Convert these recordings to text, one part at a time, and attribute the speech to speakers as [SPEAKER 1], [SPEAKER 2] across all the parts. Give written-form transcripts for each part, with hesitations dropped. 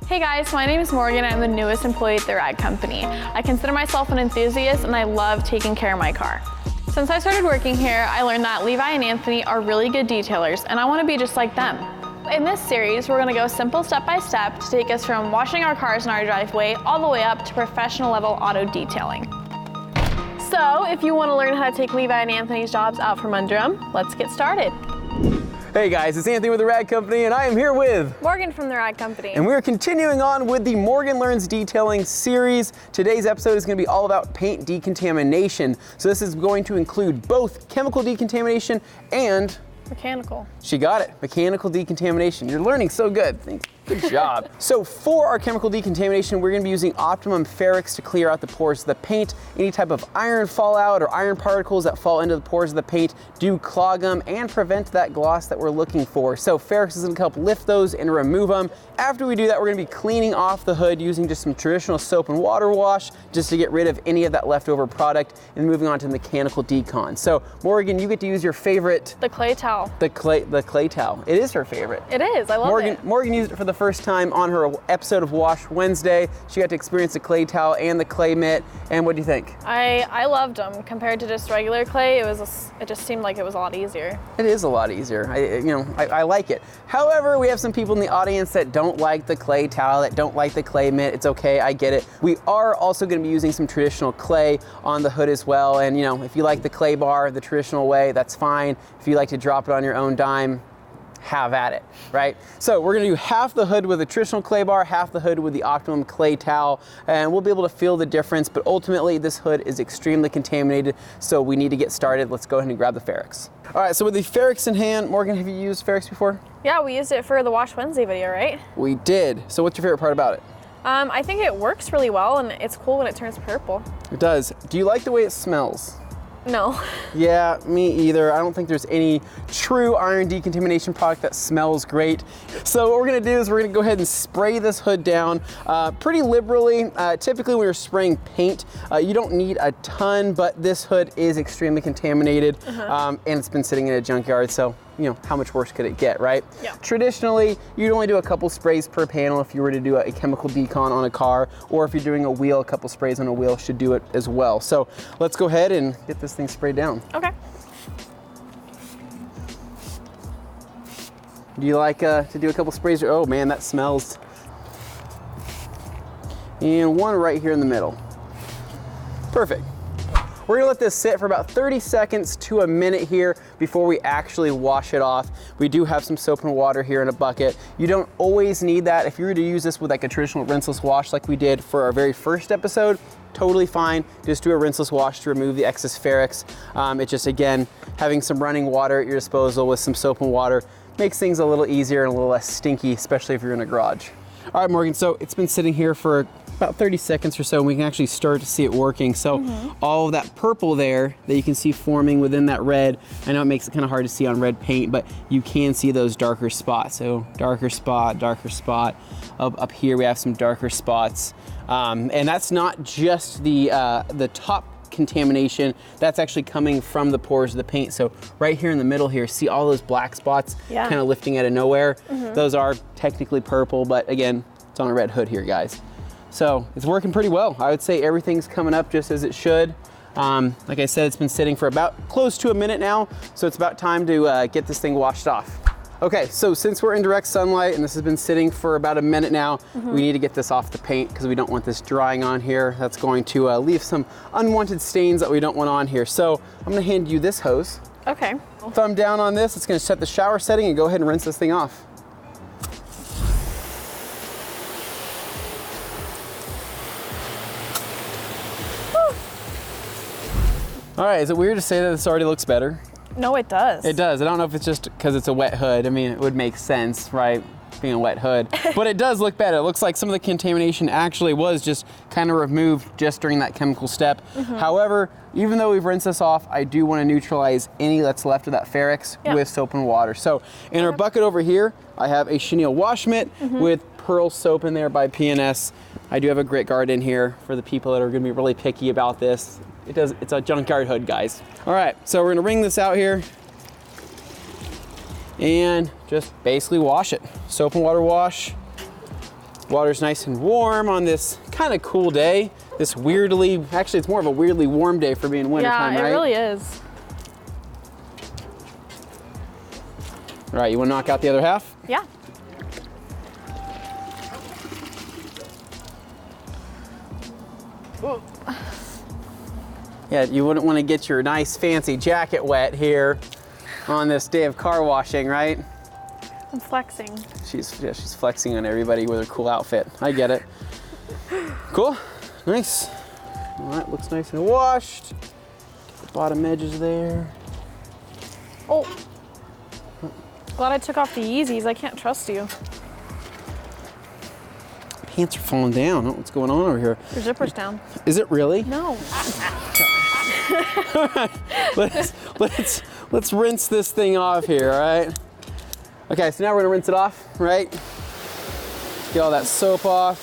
[SPEAKER 1] Hey guys, my name is Morgan. I'm the newest employee at the rag company. I consider myself an enthusiast and I love taking care of my car. Since I started working here, I learned that Levi and Anthony are really good detailers and I want to be just like them. In this series, we're going to go simple step by step to take us from washing our cars in our driveway all the way up to professional level auto detailing. So if you want to learn how to take Levi and Anthony's jobs out from under them, let's get started.
[SPEAKER 2] Hey guys, it's Anthony with the Rag Company and I am here with
[SPEAKER 1] Morgan from the Rag Company.
[SPEAKER 2] And we're continuing on with the Morgan Learns Detailing series. Today's episode is going to be all about paint decontamination. So this is going to include both chemical decontamination and
[SPEAKER 1] mechanical.
[SPEAKER 2] She got it, mechanical decontamination. You're learning so good. Good job. So for our chemical decontamination, we're going to be using Optimum Ferrex to clear out the pores of the paint. Any type of iron fallout or iron particles that fall into the pores of the paint do clog them and prevent that gloss that we're looking for. So Ferrex is going to help lift those and remove them. After we do that, we're going to be cleaning off the hood using just some traditional soap and water wash just to get rid of any of that leftover product and moving on to mechanical decon. So Morgan, you get to use your favorite.
[SPEAKER 1] The clay towel.
[SPEAKER 2] The clay towel. It is her favorite.
[SPEAKER 1] It is, I love it.
[SPEAKER 2] Morgan used it for the first time on her episode of Wash Wednesday. She got to experience the clay towel and the clay mitt. And what do you think?
[SPEAKER 1] I loved them. Compared to just regular clay, it just seemed like it was a lot easier.
[SPEAKER 2] It is a lot easier. I like it. However, we have some people in the audience that don't like the clay towel, that don't like the clay mitt. It's okay, I get it. We are also going to be using some traditional clay on the hood as well. And if you like the clay bar the traditional way, that's fine. If you like to drop it on your own dime, have at it, right? So we're gonna do half the hood with a traditional clay bar, half the hood with the Optimum clay towel, and we'll be able to feel the difference, but ultimately this hood is extremely contaminated, so we need to get started. Let's go ahead and grab the Ferrex. All right, so with the Ferrex in hand, Morgan, have you used Ferrex before?
[SPEAKER 1] Yeah, we used it for the Wash Wednesday video, right?
[SPEAKER 2] We did. So what's your favorite part about it?
[SPEAKER 1] I think it works really well, and it's cool when it turns purple.
[SPEAKER 2] It does. Do you like the way it smells?
[SPEAKER 1] No.
[SPEAKER 2] Yeah, me either. I don't think there's any true iron decontamination product that smells great. So what we're gonna do is we're gonna go ahead and spray this hood down pretty liberally. Typically when you're spraying paint, you don't need a ton, but this hood is extremely contaminated and it's been sitting in a junkyard, so how much worse could it get, right?
[SPEAKER 1] Yeah.
[SPEAKER 2] Traditionally, you'd only do a couple sprays per panel if you were to do a chemical decon on a car, or if you're doing a wheel, a couple sprays on a wheel should do it as well. So let's go ahead and get this thing sprayed down.
[SPEAKER 1] Okay.
[SPEAKER 2] Do you like to do a couple sprays? Oh man, that smells. And one right here in the middle. Perfect. We're gonna let this sit for about 30 seconds to a minute here before we actually wash it off. We do have some soap and water here in a bucket. You don't always need that. If you were to use this with like a traditional rinseless wash like we did for our very first episode, totally fine. Just do a rinseless wash to remove the excess Ferrex. It's just, again, having some running water at your disposal with some soap and water makes things a little easier and a little less stinky, especially if you're in a garage. All right, Morgan, so it's been sitting here for about 30 seconds or so, and we can actually start to see it working. So all of that purple there that you can see forming within that red, I know it makes it kind of hard to see on red paint, but you can see those darker spots. So darker spot. Up here we have some darker spots. And that's not just the top contamination, that's actually coming from the pores of the paint. So right here in the middle here, see all those black spots kind of lifting out of nowhere? Those are technically purple, but again, it's on a red hood here, guys. So it's working pretty well. I would say everything's coming up just as it should. Like I said, it's been sitting for about close to a minute now, so it's about time to get this thing washed off. Okay, so since we're in direct sunlight and this has been sitting for about a minute now, we need to get this off the paint because we don't want this drying on here. That's going to leave some unwanted stains that we don't want on here. So I'm gonna hand you this hose.
[SPEAKER 1] Okay.
[SPEAKER 2] Thumb down on this, it's gonna set the shower setting and go ahead and rinse this thing off. All right, is it weird to say that this already looks better?
[SPEAKER 1] No, it does.
[SPEAKER 2] It does. I don't know if it's just because it's a wet hood. I mean, it would make sense, right? Being a wet hood, but it does look better. It looks like some of the contamination actually was just kind of removed just during that chemical step. However, even though we've rinsed this off, I do want to neutralize any that's left of that Ferrex with soap and water. So in our bucket over here, I have a chenille wash mitt with Pearl soap in there by P&S. I do have a grit guard in here for the people that are going to be really picky about this. It's a junkyard hood, guys. All right, so we're going to wring this out here and just basically wash it. Soap and water wash. Water's nice and warm on this kind of cool day. This weirdly, actually it's more of a weirdly warm day for being wintertime,
[SPEAKER 1] yeah,
[SPEAKER 2] right?
[SPEAKER 1] it really is.
[SPEAKER 2] All right, you want to knock out the other half?
[SPEAKER 1] Yeah. Ooh.
[SPEAKER 2] Yeah, you wouldn't want to get your nice fancy jacket wet here on this day of car washing, right?
[SPEAKER 1] I'm flexing.
[SPEAKER 2] She's flexing on everybody with her cool outfit. I get it. Cool, nice. All right, looks nice and washed. Get the bottom edges there.
[SPEAKER 1] Oh, glad I took off the Yeezys. I can't trust you.
[SPEAKER 2] Pants are falling down. I don't know what's going on over here.
[SPEAKER 1] Your zipper's down.
[SPEAKER 2] Is it really?
[SPEAKER 1] No.
[SPEAKER 2] Let's rinse this thing off here, all right? Okay, so now we're gonna rinse it off, right? Get all that soap off.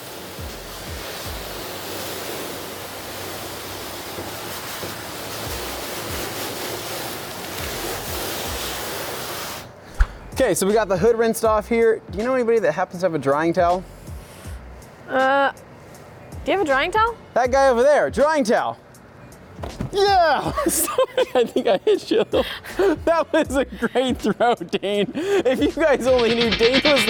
[SPEAKER 2] Okay, so we got the hood rinsed off here. Do you know anybody that happens to have a drying towel?
[SPEAKER 1] Do you have a drying towel?
[SPEAKER 2] That guy over there, drying towel. Yeah! Sorry, I think I hit you. That was a great throw, Dane. If you guys only knew, Dane was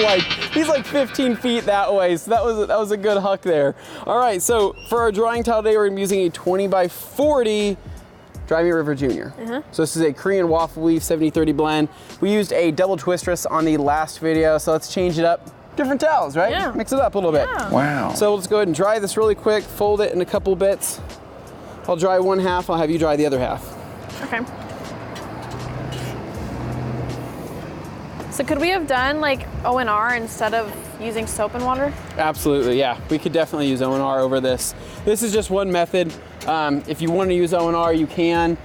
[SPEAKER 2] he's like 15 feet that way, so that was a good huck there. All right, so for our drying towel today, we're gonna be using a 20 by 40 Dry Me River Junior. So this is a Korean waffle weave 70-30 blend. We used a double twistress on the last video, so let's change it up. Different towels, right?
[SPEAKER 1] Yeah.
[SPEAKER 2] Mix it up a little bit.
[SPEAKER 3] Wow.
[SPEAKER 2] So let's go ahead and dry this really quick, fold it in a couple bits. I'll dry one half, I'll have you dry the other half.
[SPEAKER 1] Okay. So could we have done like O&R instead of using soap and water?
[SPEAKER 2] Absolutely, yeah. We could definitely use O&R over this. This is just one method. If you want to use O&R, you can.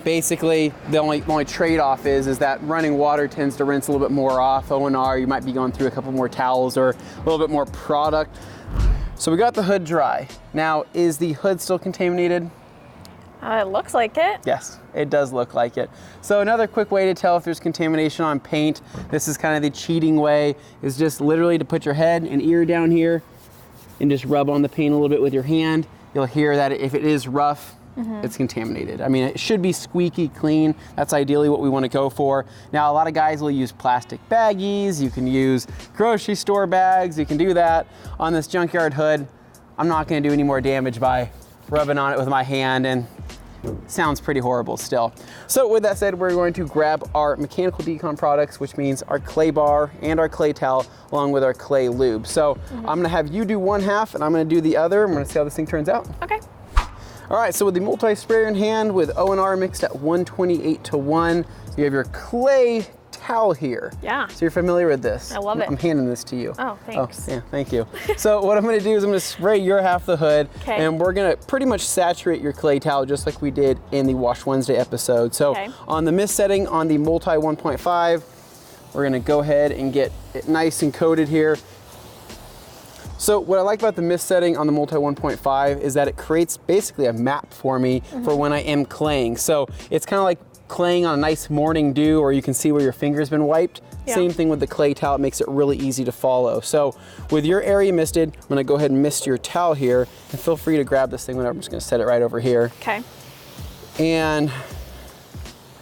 [SPEAKER 2] Basically, the only trade-off is that running water tends to rinse a little bit more off. O&R, you might be going through a couple more towels or a little bit more product. So we got the hood dry. Now, is the hood still contaminated?
[SPEAKER 1] It looks like it.
[SPEAKER 2] Yes, it does look like it. So another quick way to tell if there's contamination on paint, this is kind of the cheating way, is just literally to put your head and ear down here and just rub on the paint a little bit with your hand. You'll hear that if it is rough, it's contaminated. I mean, it should be squeaky clean. That's ideally what we want to go for. Now, a lot of guys will use plastic baggies. You can use grocery store bags. You can do that. On this junkyard hood, I'm not going to do any more damage by rubbing on it with my hand, and sounds pretty horrible still. So with that said, we're going to grab our mechanical Decon products, which means our clay bar and our clay towel, along with our clay lube. So I'm going to have you do one half, and I'm going to do the other. I'm going to see how this thing turns out.
[SPEAKER 1] Okay.
[SPEAKER 2] All right, so with the multi-sprayer in hand with O&R mixed at 128:1, you have your clay towel here.
[SPEAKER 1] Yeah.
[SPEAKER 2] So you're familiar with this.
[SPEAKER 1] I love it.
[SPEAKER 2] I'm handing this to you.
[SPEAKER 1] Oh, thanks.
[SPEAKER 2] Oh, yeah, thank you. So what I'm gonna do is I'm gonna spray your half the hood,
[SPEAKER 1] okay,
[SPEAKER 2] and we're gonna pretty much saturate your clay towel just like we did in the Wash Wednesday episode. So on the mist setting on the multi 1.5, we're gonna go ahead and get it nice and coated here. So what I like about the mist setting on the multi 1.5 is that it creates basically a map for me for when I am claying. So it's kind of like claying on a nice morning dew, or you can see where your finger's been wiped.
[SPEAKER 1] Yeah.
[SPEAKER 2] Same thing with the clay towel, it makes it really easy to follow. So with your area misted, I'm gonna go ahead and mist your towel here, and feel free to grab this thing whenever. I'm just gonna set it right over here.
[SPEAKER 1] Okay.
[SPEAKER 2] And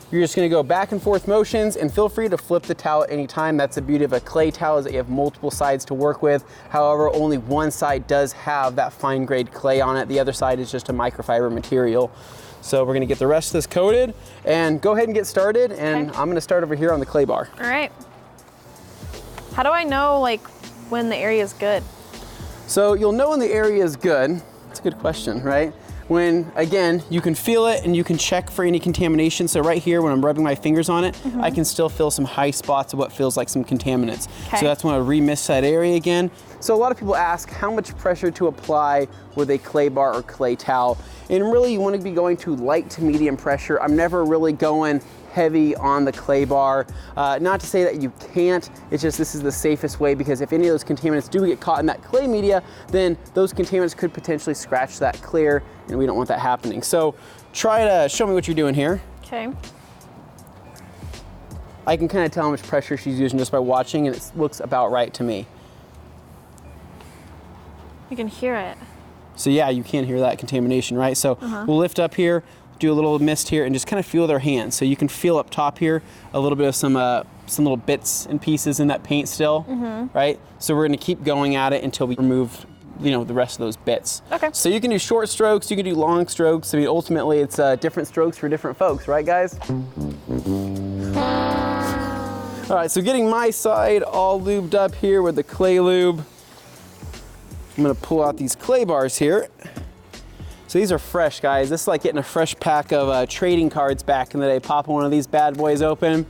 [SPEAKER 2] you're just gonna go back and forth motions, and feel free to flip the towel at any time. That's the beauty of a clay towel, is that you have multiple sides to work with. However, only one side does have that fine grade clay on it. The other side is just a microfiber material. So we're gonna get the rest of this coated and go ahead and get started. And I'm gonna start over here on the clay bar.
[SPEAKER 1] All right. How do I know like when the area is good?
[SPEAKER 2] So you'll know when the area is good. That's a good question, right? When, again, you can feel it and you can check for any contamination. So right here, when I'm rubbing my fingers on it, I can still feel some high spots of what feels like some contaminants. So that's when I remist that area again. So a lot of people ask how much pressure to apply with a clay bar or clay towel. And really you want to be going to light to medium pressure. I'm never really going heavy on the clay bar. Not to say that you can't, it's just this is the safest way, because if any of those contaminants do get caught in that clay media, then those contaminants could potentially scratch that clear, and we don't want that happening. So try to show me what you're doing here.
[SPEAKER 1] Okay.
[SPEAKER 2] I can kind of tell how much pressure she's using just by watching, and it looks about right to me.
[SPEAKER 1] You can hear it.
[SPEAKER 2] So yeah, you can hear that contamination, right? So we'll lift up here, do a little mist here, and just kind of feel with our hands. So you can feel up top here a little bit of some little bits and pieces in that paint still, right? So we're gonna keep going at it until we remove, you know, the rest of those bits.
[SPEAKER 1] Okay.
[SPEAKER 2] So you can do short strokes, you can do long strokes. I mean, ultimately it's different strokes for different folks, right guys? All right, so getting my side all lubed up here with the clay lube. I'm gonna pull out these clay bars here. So these are fresh, guys. This is like getting a fresh pack of trading cards back in the day. Popping one of these bad boys open.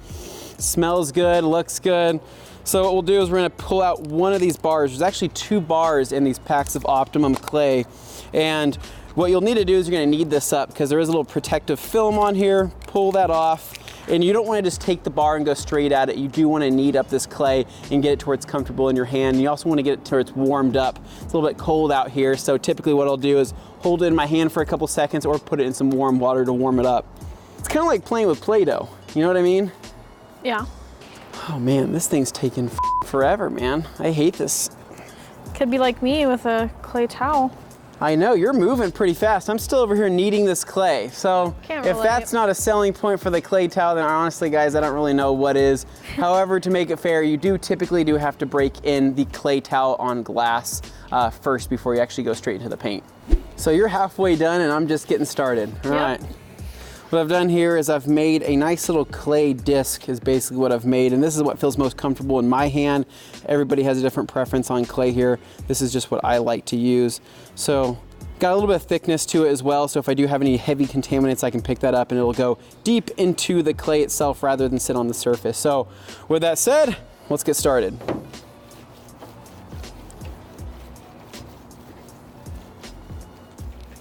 [SPEAKER 2] Smells good, looks good. So what we'll do is we're gonna pull out one of these bars. There's actually 2 bars in these packs of Optimum clay. And what you'll need to do is you're gonna knead this up because there is a little protective film on here. Pull that off. And you don't want to just take the bar and go straight at it. You do want to knead up this clay and get it to where it's comfortable in your hand. You also want to get it to where it's warmed up. It's a little bit cold out here, so typically what I'll do is hold it in my hand for a couple seconds or put it in some warm water to warm it up. It's kind of like playing with Play-Doh, you know what I mean?
[SPEAKER 1] Yeah.
[SPEAKER 2] Oh man, this thing's taking forever, man. I hate this.
[SPEAKER 1] Could be like me with a clay towel.
[SPEAKER 2] I know, you're moving pretty fast. I'm still over here kneading this clay. So
[SPEAKER 1] Can't
[SPEAKER 2] if
[SPEAKER 1] relate.
[SPEAKER 2] that's not a selling point for the clay towel, then honestly, guys, I don't really know what is. However, to make it fair, you typically have to break in the clay towel on glass first before you actually go straight into the paint. So you're halfway done and I'm just getting started. All right. What I've done here is I've made a nice little clay disc is basically what I've made, and this is what feels most comfortable in my hand. Everybody has a different preference on clay here. This is just what I like to use. So got a little bit of thickness to it as well, so if I do have any heavy contaminants, I can pick that up and it'll go deep into the clay itself rather than sit on the surface. So with that said, let's get started.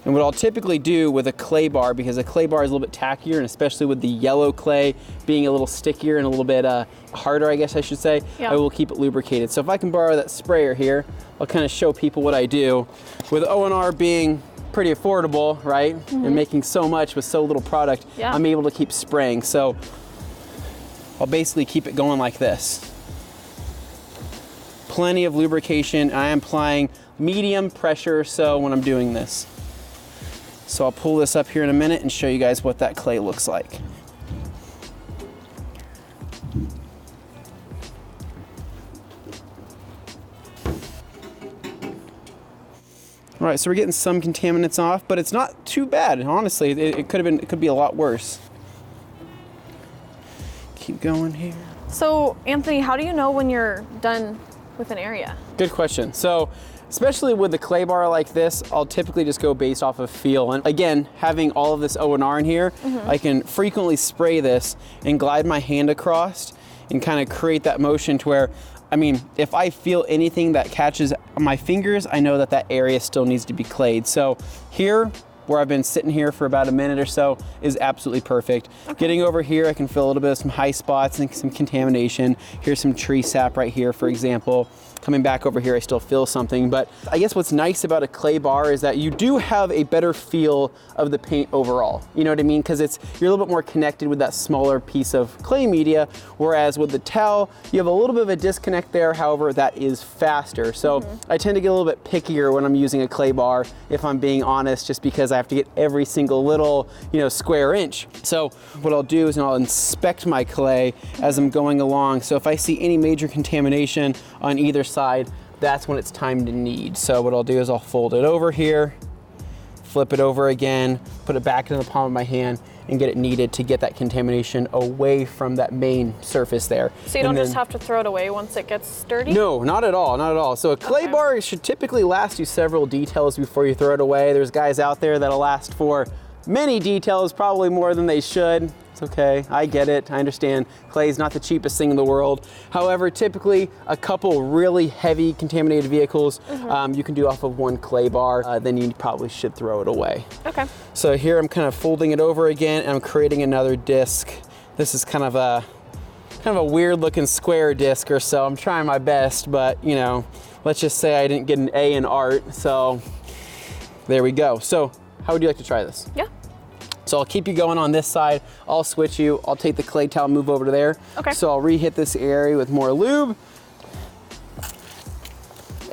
[SPEAKER 2] And what I'll typically do with a clay bar, because a clay bar is a little bit tackier, and especially with the yellow clay being a little stickier and a little bit harder, I guess I should say, I will keep it lubricated. So if I can borrow that sprayer here, I'll kind of show people what I do. With O&R being pretty affordable, right? And making so much with so little product, I'm able to keep spraying. So I'll basically keep it going like this. Plenty of lubrication. I am applying medium pressure so when I'm doing this. So I'll pull this up here in a minute and show you guys what that clay looks like. All right, so we're getting some contaminants off, but it's not too bad. Honestly, it could be a lot worse. Keep going here.
[SPEAKER 1] So Anthony, how do you know when you're done with an area?
[SPEAKER 2] Good question. So, especially with the clay bar like this, I'll typically just go based off of feel. And again, having all of this O&R in here, I can frequently spray this and glide my hand across and kind of create that motion to where, I mean, if I feel anything that catches my fingers, I know that that area still needs to be clayed. So here, where I've been sitting here for about a minute or so, is absolutely perfect. Getting over here, I can feel a little bit of some high spots and some contamination. Here's some tree sap right here, for example. Coming back over here, I still feel something, but I guess what's nice about a clay bar is that you do have a better feel of the paint overall. You know what I mean? Because you're a little bit more connected with that smaller piece of clay media, whereas with the towel, you have a little bit of a disconnect there. However, that is faster. So I tend to get a little bit pickier when I'm using a clay bar, if I'm being honest, just because I have to get every single little, square inch. So what I'll do is I'll inspect my clay as I'm going along. So if I see any major contamination on either side, that's when it's time to knead. So what I'll do is I'll fold it over here, flip it over again, put it back into the palm of my hand and get it kneaded to get that contamination away from that main surface there.
[SPEAKER 1] So you don't just have to throw it away once it gets dirty?
[SPEAKER 2] No, not at all, not at all. So a clay bar should typically last you several details before you throw it away. There's guys out there that'll last for many details, probably more than they should. It's okay, I get it, I understand. Clay is not the cheapest thing in the world. However, typically a couple really heavy contaminated vehicles you can do off of one clay bar, then you probably should throw it away.
[SPEAKER 1] Okay.
[SPEAKER 2] So here I'm kind of folding it over again and I'm creating another disc. This is kind of a weird looking square disc or so. I'm trying my best, but let's just say I didn't get an A in art, so there we go. So how would you like to try this?
[SPEAKER 1] Yeah.
[SPEAKER 2] So I'll keep you going on this side. I'll switch you. I'll take the clay towel, move over to there.
[SPEAKER 1] Okay.
[SPEAKER 2] So I'll re-hit this area with more lube.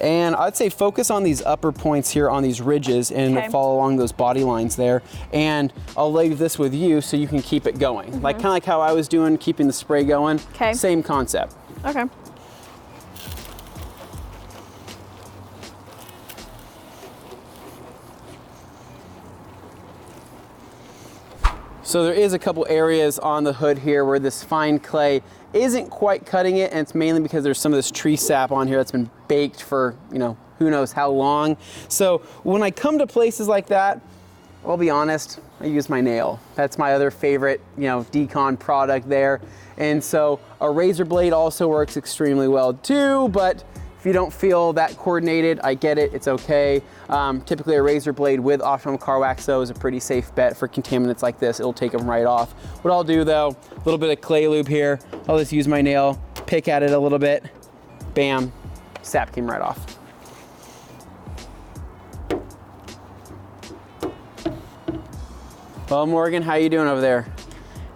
[SPEAKER 2] And I'd say focus on these upper points here on these ridges and follow along those body lines there. And I'll leave this with you so you can keep it going. Like kind of like how I was doing, keeping the spray going.
[SPEAKER 1] Okay.
[SPEAKER 2] Same concept.
[SPEAKER 1] Okay.
[SPEAKER 2] So there is a couple areas on the hood here where this fine clay isn't quite cutting it, and it's mainly because there's some of this tree sap on here that's been baked for, you know, who knows how long. So when I come to places like that, I'll be honest, I use my nail. That's my other favorite, you know, Decon product there. And so a razor blade also works extremely well too, but if you don't feel that coordinated, I get it, it's okay. Typically a razor blade with optional car wax though is a pretty safe bet for contaminants like this. It'll take them right off. What I'll do though, a little bit of clay lube here. I'll just use my nail, pick at it a little bit, bam, sap came right off. Well, Morgan, how you doing over there?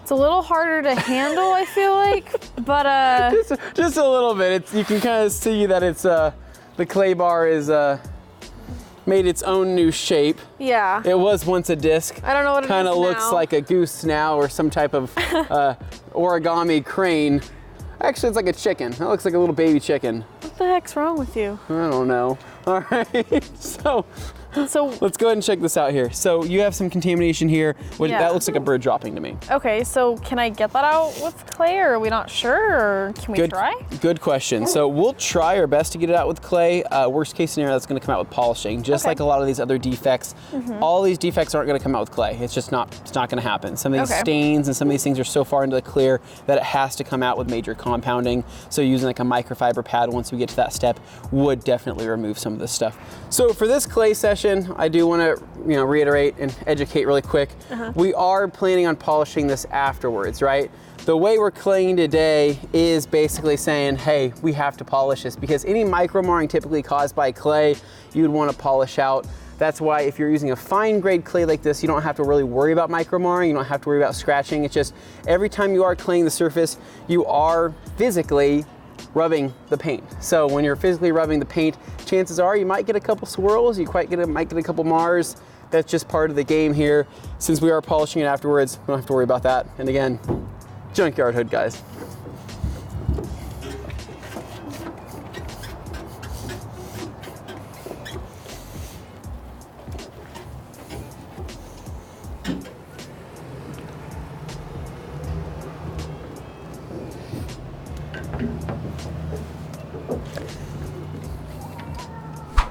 [SPEAKER 1] It's a little harder to handle, I feel like, but
[SPEAKER 2] just a little bit. You can kind of see that it's the clay bar is made its own new shape.
[SPEAKER 1] yeah.
[SPEAKER 2] It was once a disc.
[SPEAKER 1] I don't know what it is now.
[SPEAKER 2] Kind of looks like a goose now or some type of origami crane. Actually, it's like a chicken. That looks like a little baby chicken.
[SPEAKER 1] What the heck's wrong with you?
[SPEAKER 2] I don't know. All right, so let's go ahead and check this out here. So you have some contamination here. That looks like a bird dropping to me.
[SPEAKER 1] Okay, so can I get that out with clay, or are we not sure, or can we try?
[SPEAKER 2] Good question. So we'll try our best to get it out with clay. Worst case scenario, that's gonna come out with polishing. Just like a lot of these other defects, all these defects aren't gonna come out with clay. It's just it's not gonna happen. Some of these stains and some of these things are so far into the clear that it has to come out with major compounding. So using like a microfiber pad once we get to that step would definitely remove some of this stuff. So for this clay session, I do want to reiterate and educate really quick. We are planning on polishing this afterwards, right? The way we're claying today is basically saying, hey, we have to polish this because any micro marring typically caused by clay, you'd want to polish out. That's why if you're using a fine grade clay like this, you don't have to really worry about micro marring, you don't have to worry about scratching. It's just every time you are claying the surface, you are physically rubbing the paint. So when you're physically rubbing the paint, chances are you might get a couple swirls, might get a couple mars. That's just part of the game here. Since we are polishing it afterwards, we don't have to worry about that. And again, junkyard hood, guys.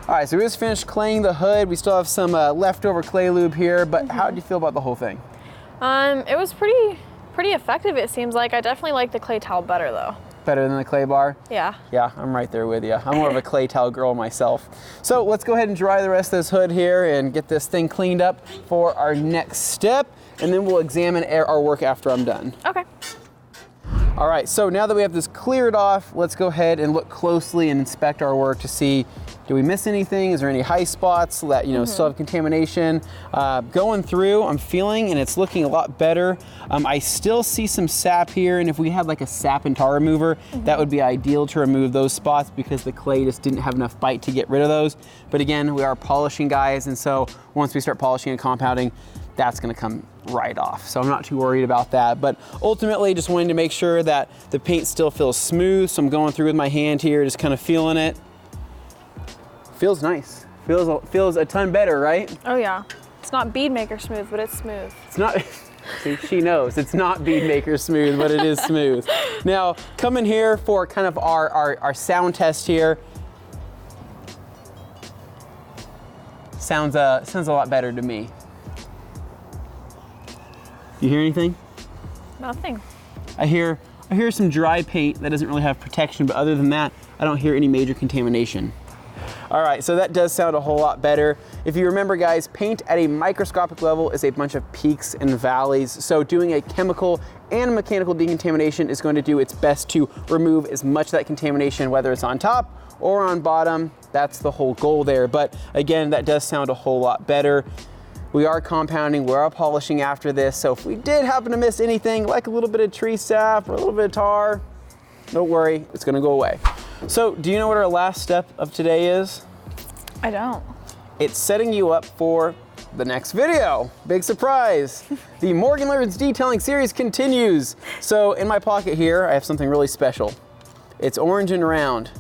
[SPEAKER 2] All right, so we just finished claying the hood. We still have some leftover clay lube here, but how did you feel about the whole thing?
[SPEAKER 1] It was pretty effective, it seems like. I definitely like the clay towel better though.
[SPEAKER 2] Better than the clay bar?
[SPEAKER 1] Yeah.
[SPEAKER 2] Yeah, I'm right there with you. I'm more of a clay towel girl myself. So let's go ahead and dry the rest of this hood here and get this thing cleaned up for our next step, and then we'll examine our work after I'm done.
[SPEAKER 1] Okay.
[SPEAKER 2] All right, so now that we have this cleared off, let's go ahead and look closely and inspect our work to see, do we miss anything? Is there any high spots that still have contamination? Going through, I'm feeling, and it's looking a lot better. I still see some sap here, and if we had like a sap and tar remover, that would be ideal to remove those spots because the clay just didn't have enough bite to get rid of those. But again, we are polishing, guys, and so once we start polishing and compounding, that's gonna come right off. So I'm not too worried about that. But ultimately, just wanting to make sure that the paint still feels smooth. So I'm going through with my hand here, just kind of feeling it. Feels nice. Feels a ton better, right?
[SPEAKER 1] Oh yeah. It's not bead maker smooth, but it's smooth.
[SPEAKER 2] It's not, see, she knows. It's not bead maker smooth, but it is smooth. Now, coming here for kind of our sound test here. Sounds a lot better to me. You hear anything?
[SPEAKER 1] Nothing.
[SPEAKER 2] I hear some dry paint that doesn't really have protection, but other than that, I don't hear any major contamination. All right, so that does sound a whole lot better. If you remember, guys, paint at a microscopic level is a bunch of peaks and valleys. So doing a chemical and mechanical decontamination is going to do its best to remove as much of that contamination, whether it's on top or on bottom. That's the whole goal there. But again, that does sound a whole lot better. We are compounding, we are polishing after this. So if we did happen to miss anything, like a little bit of tree sap or a little bit of tar, don't worry, it's gonna go away. So, do you know what our last step of today is?
[SPEAKER 1] I don't.
[SPEAKER 2] It's setting you up for the next video. Big surprise. The Morgan Learns Detailing series continues. So in my pocket here, I have something really special. It's orange and round.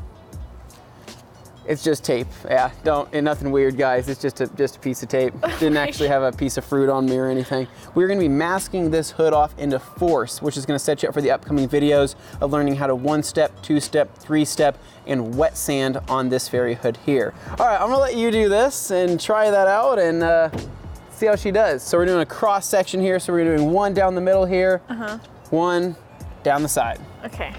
[SPEAKER 2] It's just tape. Yeah, nothing weird, guys. It's just a piece of tape. Didn't actually have a piece of fruit on me or anything. We're gonna be masking this hood off into force, which is gonna set you up for the upcoming videos of learning how to 1-step, 2-step, 3-step, and wet sand on this very hood here. All right, I'm gonna let you do this and try that out and see how she does. So we're doing a cross section here. So we're doing one down the middle here, one down the side.
[SPEAKER 1] Okay.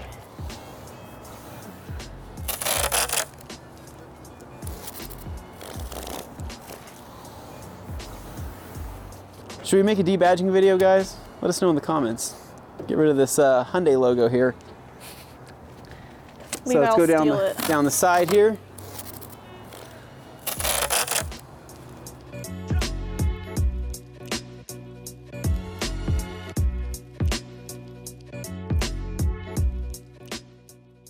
[SPEAKER 2] Should we make a debadging video, guys? Let us know in the comments. Get rid of this Hyundai logo here.
[SPEAKER 1] Levi,
[SPEAKER 2] so let's go
[SPEAKER 1] I'll
[SPEAKER 2] down the side here.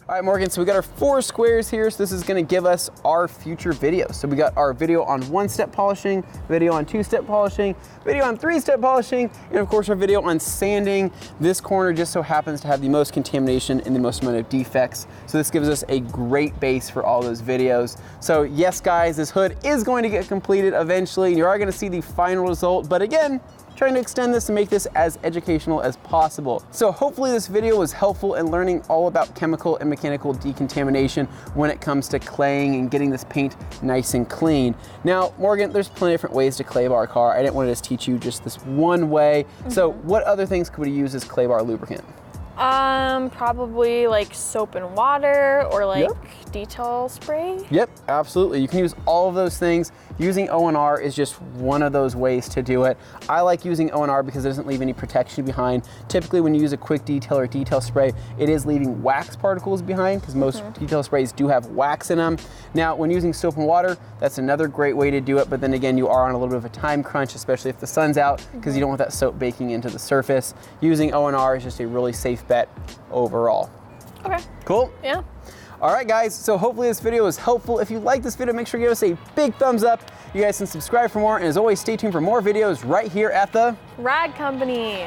[SPEAKER 2] All right, Morgan, so we got our 4 squares here, so this is gonna give us our future videos. So we got our video on 1-step polishing, video on 2-step polishing, video on 3-step polishing, and of course our video on sanding. This corner just so happens to have the most contamination and the most amount of defects. So this gives us a great base for all those videos. So yes, guys, this hood is going to get completed eventually, and you are gonna see the final result, but again, trying to extend this and make this as educational as possible. So hopefully this video was helpful in learning all about chemical and mechanical decontamination when it comes to claying and getting this paint nice and clean. Now, Morgan, there's plenty of different ways to clay bar a car. I didn't want to just teach you just this one way. So what other things could we use as clay bar lubricant?
[SPEAKER 1] Probably like soap and water or like detail spray.
[SPEAKER 2] Yep, absolutely. You can use all of those things. Using O&R is just one of those ways to do it. I like using O&R because it doesn't leave any protection behind. Typically when you use a quick detail or detail spray, it is leaving wax particles behind because most detail sprays do have wax in them. Now, when using soap and water, that's another great way to do it, but then again, you are on a little bit of a time crunch, especially if the sun's out, because you don't want that soap baking into the surface. Using O&R is just a really safe bet overall.
[SPEAKER 1] Okay.
[SPEAKER 2] Cool?
[SPEAKER 1] Yeah.
[SPEAKER 2] All right, guys, so hopefully this video was helpful. If you like this video, make sure you give us a big thumbs up. You guys can subscribe for more, and as always, stay tuned for more videos right here at the
[SPEAKER 1] Rag Company.